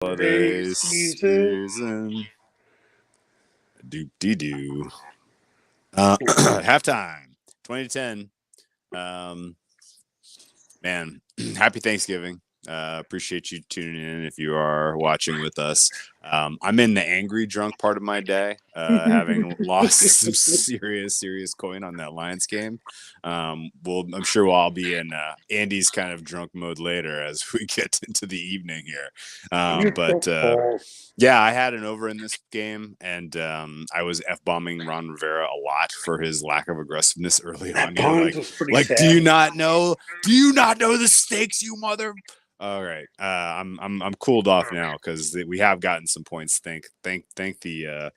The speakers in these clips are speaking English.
Holiday season. season. Doop-dee-doo. Halftime, 2010. Man, happy Thanksgiving. Appreciate you tuning in if you are watching with us. I'm in the angry drunk part of my day, having lost some serious coin on that Lions game. I'm sure we'll all be in Andy's kind of drunk mode later as we get into the evening here. Yeah, I had an over in this game, and I was f-bombing Ron Rivera a lot for his lack of aggressiveness early on. Was pretty sad. Do you not know? Do you not know the stakes, you mother? All right, I'm cooled off now because we have gotten some points. Thank the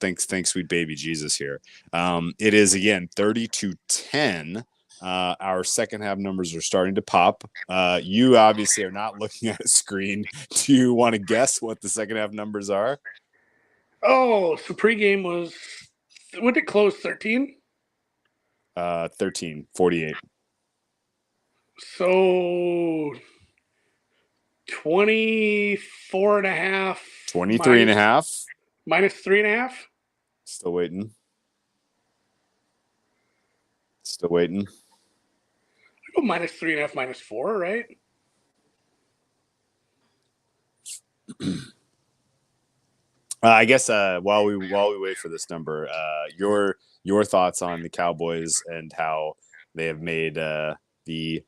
thanks sweet baby Jesus here. It is again 30-10. Our second half numbers are starting to pop. You obviously are not looking at a screen. Do you want to guess what the second half numbers are? Oh, so pregame was, when did it close, 13? 13-48. So 24 and a half. 23 and a half. Minus 3.5. Still waiting. I go minus 3.5, minus 4, right? I guess while we wait for this number, your thoughts on the Cowboys and how they have made the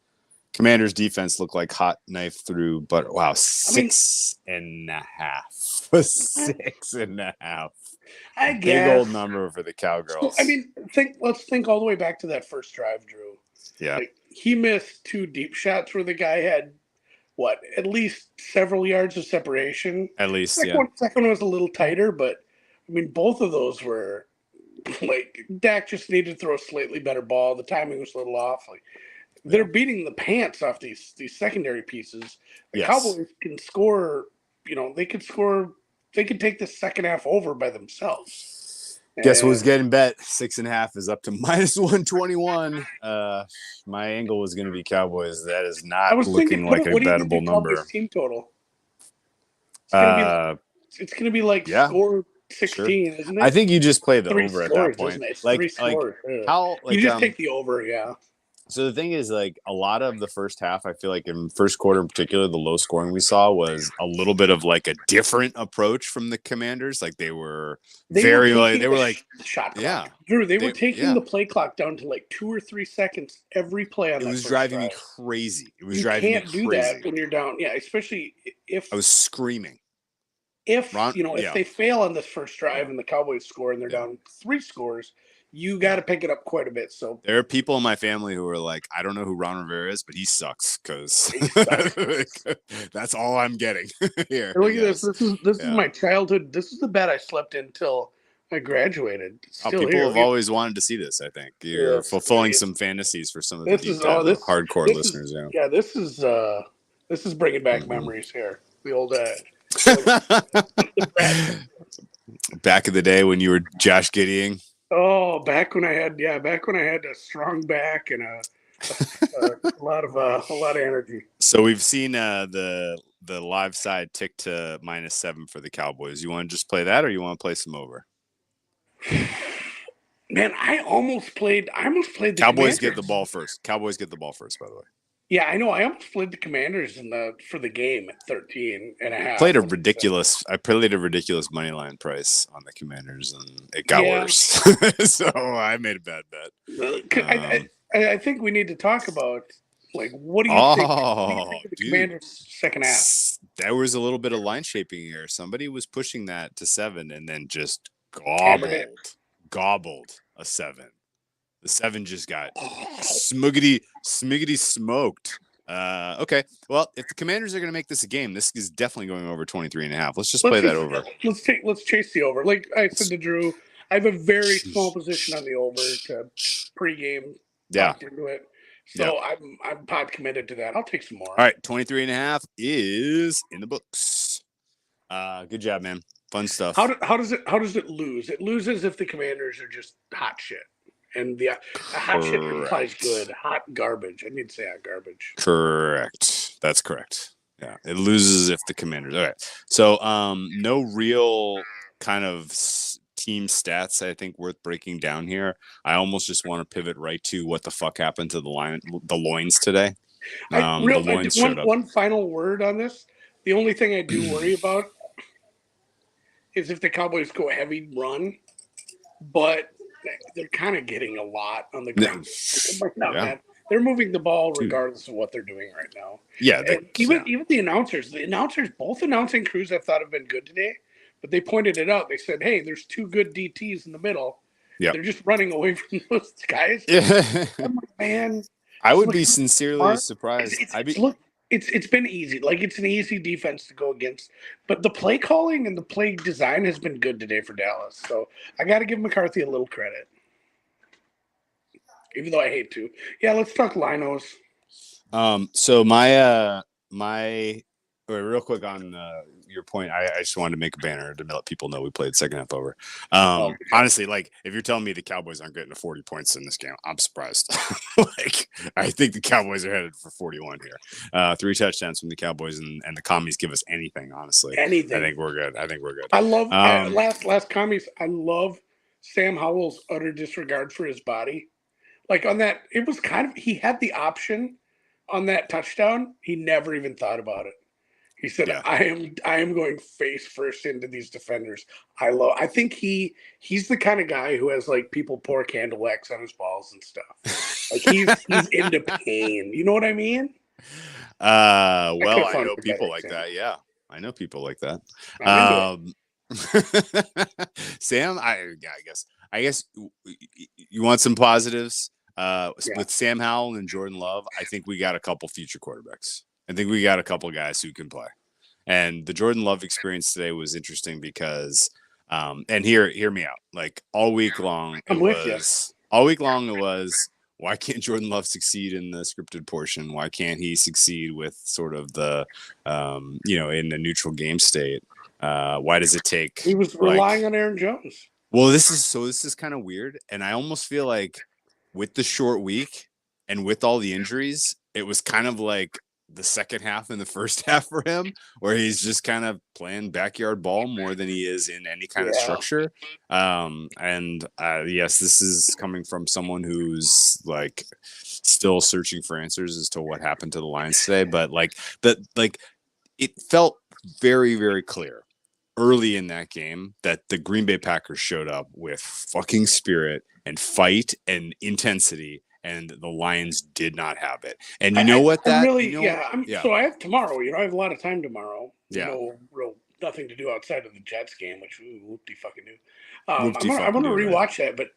Commanders' defense look like hot knife through butter. Wow, 6.5. 6.5. I guess. Big old number for the Cowgirls. I mean, let's think all the way back to that first drive, Drew. Yeah. He missed 2 deep shots where the guy had, at least several yards of separation. At least, second one was a little tighter, but, I mean, both of those were, Dak just needed to throw a slightly better ball. The timing was a little off. They're beating the pants off these secondary pieces. The Cowboys can score, they could take the second half over by themselves. Guess who's getting bet? 6.5 is up to minus 121. My angle was going to be Cowboys. That is not looking like a bettable number. Cowboys team total? It's going to be like score 16, isn't it? I think you just play the over scores, at that point. Isn't it? It's 3 scores. You just take the over, yeah. So the thing is, a lot of the first half, I feel like in first quarter in particular, the low scoring we saw was a little bit of a different approach from the Commanders. They were shot clock. Drew, they were taking the play clock down to 2 or 3 seconds every play on that. It was driving me crazy. You can't do that when you're down. Yeah, especially if I was screaming. If they fail on this first drive and the Cowboys score and they're down 3 scores, you got to pick it up quite a bit. So there are people in my family who are like, I don't know who Ron Rivera is, but he sucks because that's all I'm getting here. Look at this. This is my childhood. This is the bed I slept in till I graduated. People have always wanted to see this. I think you're fulfilling some fantasies for some of the hardcore listeners. This is bringing back memories here. The old. Back in the day when you were Josh Gideon. Oh, back when I had a strong back and a lot of energy. So we've seen the live side tick to -7 for the Cowboys. You want to just play that, or you want to play some over? Man, I almost played the Cowboys. Get the ball first. Cowboys get the ball first, by the way. Yeah, I know. I almost played the Commanders for the game at 13.5. I played a ridiculous money line price on the Commanders, and it got worse. So I made a bad bet. I think we need to talk about what do you think of the Commanders' second half? There was a little bit of line shaping here. Somebody was pushing that to 7, and then just gobbled a 7. The 7 just got smuggity smoked. Okay. Well, if the Commanders are going to make this a game, this is definitely going over 23.5. Let's just play that over. Let's chase the over. Like I said to Drew, I have a very small position on the over to pregame. Into it. So I'm pot committed to that. I'll take some more. All right, 23.5 is in the books. Good job, man. Fun stuff. How does it lose? It loses if the Commanders are just hot shit. And the hot shit implies good. Hot garbage. I need to say hot garbage. Correct. That's correct. Yeah, it loses if the Commanders. All right. So, no real kind of team stats I think worth breaking down here. I almost just want to pivot right to what the fuck happened to the Loins today. The Loins showed up. One final word on this. The only thing I do worry about is if the Cowboys go a heavy run, but they're kind of getting a lot on the ground. Yeah. They're moving the ball Dude. regardless of what they're doing right now. Yeah, And even the announcers, both announcing crews I thought have been good today, but they pointed it out. They said, "Hey, there's two good DTs in the middle. Yeah, they're just running away from those guys." Yeah. I'm like, man, I would be sincerely surprised. It's been easy. Like it's an easy defense to go against, but the play calling and the play design has been good today for Dallas. So I got to give McCarthy a little credit, even though I hate to. Yeah, let's talk linos. So my real quick on your point, I just wanted to make a banner to let people know we played second half over. Honestly, like if you're telling me the Cowboys aren't getting to 40 points in this game, I'm surprised. Like I think the Cowboys are headed for 41 here. 3 touchdowns from the Cowboys and the Commies give us anything, honestly. Anything. I think we're good. I love last Commies. I love Sam Howell's utter disregard for his body. Like on that, it was kind of he had the option on that touchdown. He never even thought about it. He said, Yeah. I am going face first into these defenders. I think he's the kind of guy who has like people pour candle wax on his balls and stuff. Like he's into pain. You know what I mean? Well, I know people like that. Yeah. I know people like that. Sam, I guess you want some positives. With Sam Howell and Jordan Love, I think we got a couple future quarterbacks. I think we got a couple guys who can play. And the Jordan Love experience today was interesting because, and hear me out. Like all week long, it was, why can't Jordan Love succeed in the scripted portion? Why can't he succeed with sort of the, in the neutral game state? Why does it take? He was relying on Aaron Jones. Well, this is kind of weird. And I almost feel like with the short week and with all the injuries, it was kind of like the second half and the first half for him, where he's just kind of playing backyard ball more than he is in any kind of structure. Yes, this is coming from someone who's like still searching for answers as to what happened to the Lions today. But it felt very, very clear early in that game that the Green Bay Packers showed up with fucking spirit and fight and intensity, and the Lions did not have it. And you know what? So I have tomorrow. I have a lot of time tomorrow. Yeah. Nothing to do outside of the Jets game, which whoop-de fucking do. I want to rewatch that, but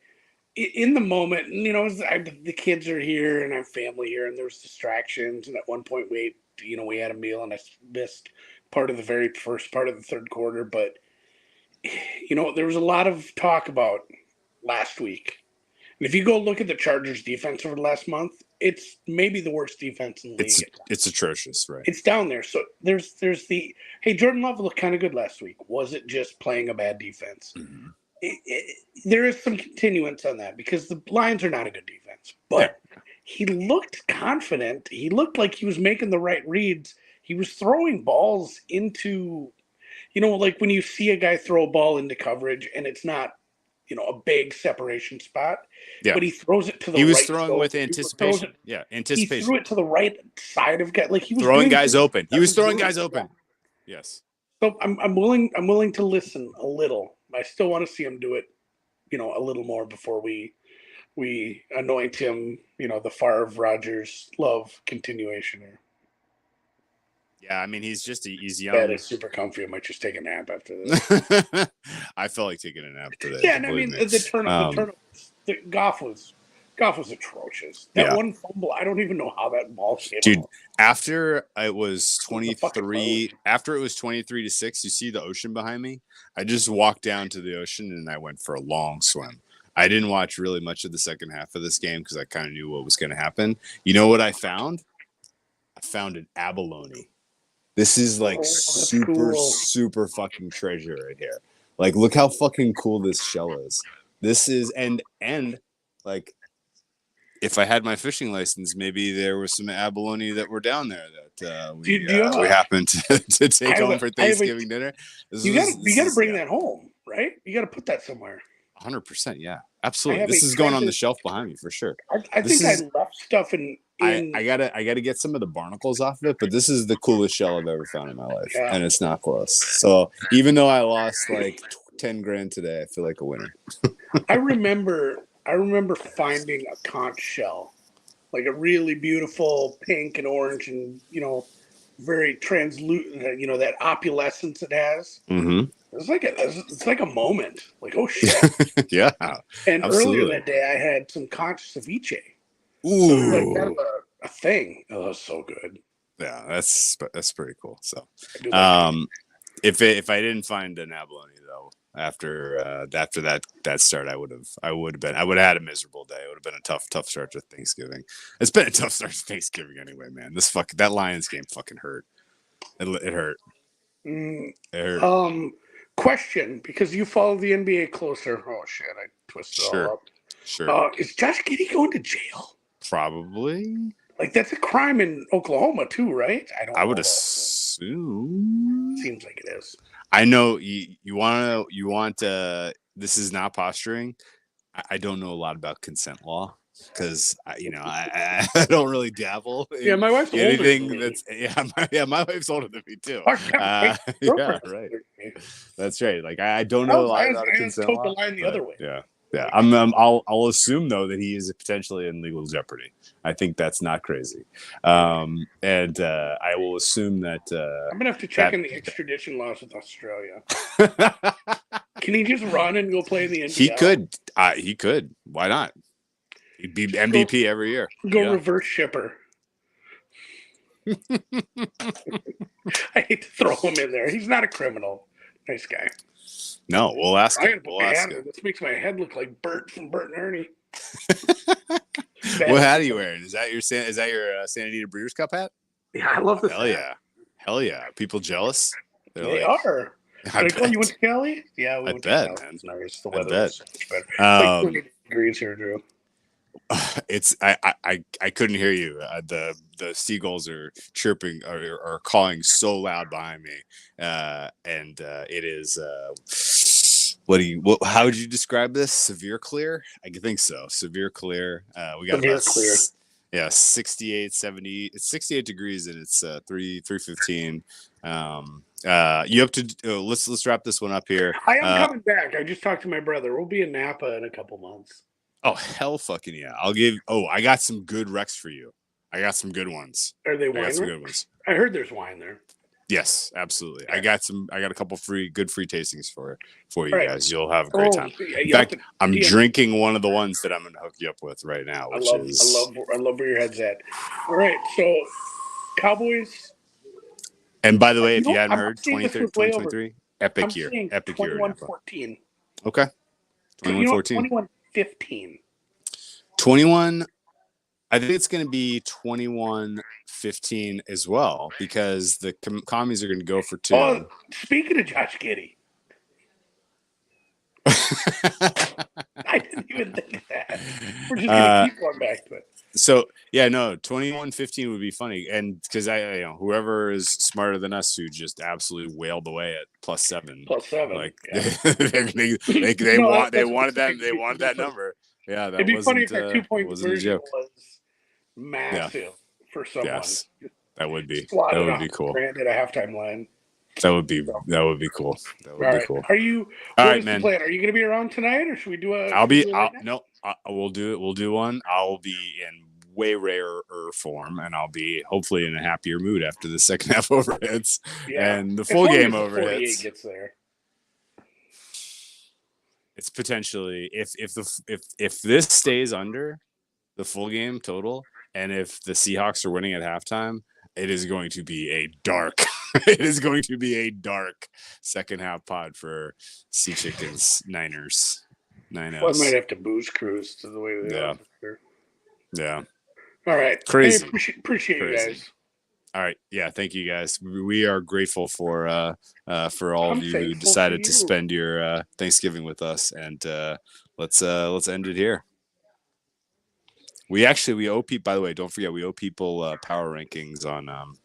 in the moment, the kids are here and I have family here, and there's distractions. And at one point, we had a meal, and I missed part of the very first part of the third quarter. But there was a lot of talk about last weck. And if you go look at the Chargers defense over the last month, it's maybe the worst defense in the league. It's atrocious, right? It's down there. So there's Jordan Love looked kind of good last week. Was it just playing a bad defense? Mm-hmm. There is some continuance on that because the Lions are not a good defense. But he looked confident. He looked like he was making the right reads. He was throwing balls into, like when you see a guy throw a ball into coverage and it's not, a big separation spot, but he throws it to the right. He was throwing with anticipation. Anticipation. He threw it to the right side of guy. Like he was throwing guys open. He was throwing guys open. Yes. So I'm willing to listen a little. I still want to see him do it, a little more before we anoint him, the Favre, Rodgers, Love continuation here. Yeah, I mean he's young. Bed is super comfy. I might just take a nap after this. I felt like taking a nap today. Yeah, and I mean the turnover. Goff was atrocious. That one fumble, I don't even know how that ball came. Dude, after it was 23, after it was 23-6, you see the ocean behind me. I just walked down to the ocean and I went for a long swim. I didn't watch really much of the second half of this game because I kind of knew what was going to happen. You know what I found? I found an abalone. This is like super fucking treasure right here. Like, look how fucking cool this shell is. This is and like if I had my fishing license, maybe there was some abalone that were down there that Do you have we a, happened to take home for I have a, Thanksgiving dinner. you got to bring that home, right? You got to put that somewhere. 100%. Yeah, I absolutely. have a This is going on the treasure. shelf behind me for sure. I This think I is left stuff in. I gotta get some of the barnacles off of it, but this is the coolest shell I've ever found in my life, Yeah. and it's not close. So even though I lost like 10 grand today, I feel like a winner. I remember finding a conch shell, like a really beautiful pink and orange and very translucent. That opulescence it has. Mm-hmm. It's like a moment. Like, oh shit. Yeah, And earlier absolutely. that day, I had some conch ceviche. So it was like kind of Ooh, a thing. Oh, that was so good. yeah, that's pretty cool. So, I do like it. um, if I didn't find an abalone though after that start, I would have had a miserable day. It would have been a tough start to Thanksgiving. It's been a tough start to Thanksgiving anyway, man. That Lions game fucking hurt. It hurt. Mm, It hurt. question, because you follow the NBA closer. Oh shit, I twisted it all Sure, up. sure. Is Josh Giddey going to jail? Probably. Like that's a crime in Oklahoma too, right? I don't I know would though. assume. Seems like it is. I know you want this is not posturing. I don't know a lot about consent law because I don't really dabble Yeah, in my wife's older than anything me. that's my wife's older than me too. My Yeah, girlfriend's right. older than me. That's right. Like I don't know a lot about a I was consent told the law, line the but other way. yeah, yeah. Like, I'll assume though that he is potentially in legal jeopardy. I think that's not crazy, and I will assume that I'm gonna have to check that in the extradition laws with Australia. Can he just run and go play in the he NBL? could he could. Why not? He'd be Just MVP every year. go Yeah. reverse shipper. I hate to throw him in there. He's not a criminal. Nice guy. No, we'll ask I him. gotta put We'll my ask hat on. him. This makes my head look like Bert from Bert and Ernie. What hat are you wearing? Is that your Santa Anita Breeders' Cup hat? Yeah, I love this. Hell yeah, hell yeah. People jealous? They like, are. I Did I call you went bet. to Cali? Yeah, we I went bet, to Cali. man. It's nice. The I weather bet. was so much better. It's like 20 degrees here, Drew. It's I couldn't hear you. The seagulls are chirping or calling so loud behind me, and it is. How would you describe this? Severe clear? I think so. Severe clear. We got Severe about clear. 68, 70. It's 68 degrees and it's 3:15. You have to let's wrap this one up here. I am coming back. I just talked to my brother. We'll be in Napa in a couple months. Oh hell fucking yeah. I got some good Rex for you. I got some good ones. Are they I wine? got some good ones. I heard there's wine there. Yes, absolutely. I got a couple free tastings for you All right. guys. You'll have a great time. Yeah, In fact, I'm drinking one of the ones that I'm going to hook you up with right now, which I love where your head's at. All right, so Cowboys. And by the way, if you hadn't heard, 2023, epic year. 21-14. Okay. 21-14. 21-15. 21. I think it's going to be 21-15 as well because the Commies are going to go for 2. Oh, speaking of Josh Giddey. I didn't even think of that. We're just going to keep going back to it. So, yeah, no, 21-15 would be funny. And because whoever is smarter than us who just absolutely wailed away at +7. +7. Like, yeah. they wanted that number. Yeah, that it'd be funny if that 2-point wasn't a version joke. was massive for someone. Yes, that would be cool. Grand at a halftime line. That would be cool. That would be cool. Are you? All right, man. Plan? Are you going to be around tonight, or should we do a? We'll do it. We'll do one. I'll be in way rarer form, and I'll be hopefully in a happier mood after the second half overhits and the full game overhits. Gets there. It's potentially if this stays under the full game total, and if the Seahawks are winning at halftime, it is going to be a dark. It is going to be a dark second half pod for Sea Chickens Niners. I might have to booze cruise to the way they are. Yeah. All right. Crazy. Hey, appreciate you guys. All right. Yeah. Thank you guys. We are grateful for all of you who decided to spend your Thanksgiving with us, and let's end it here. We owe people. By the way, don't forget we owe people power rankings on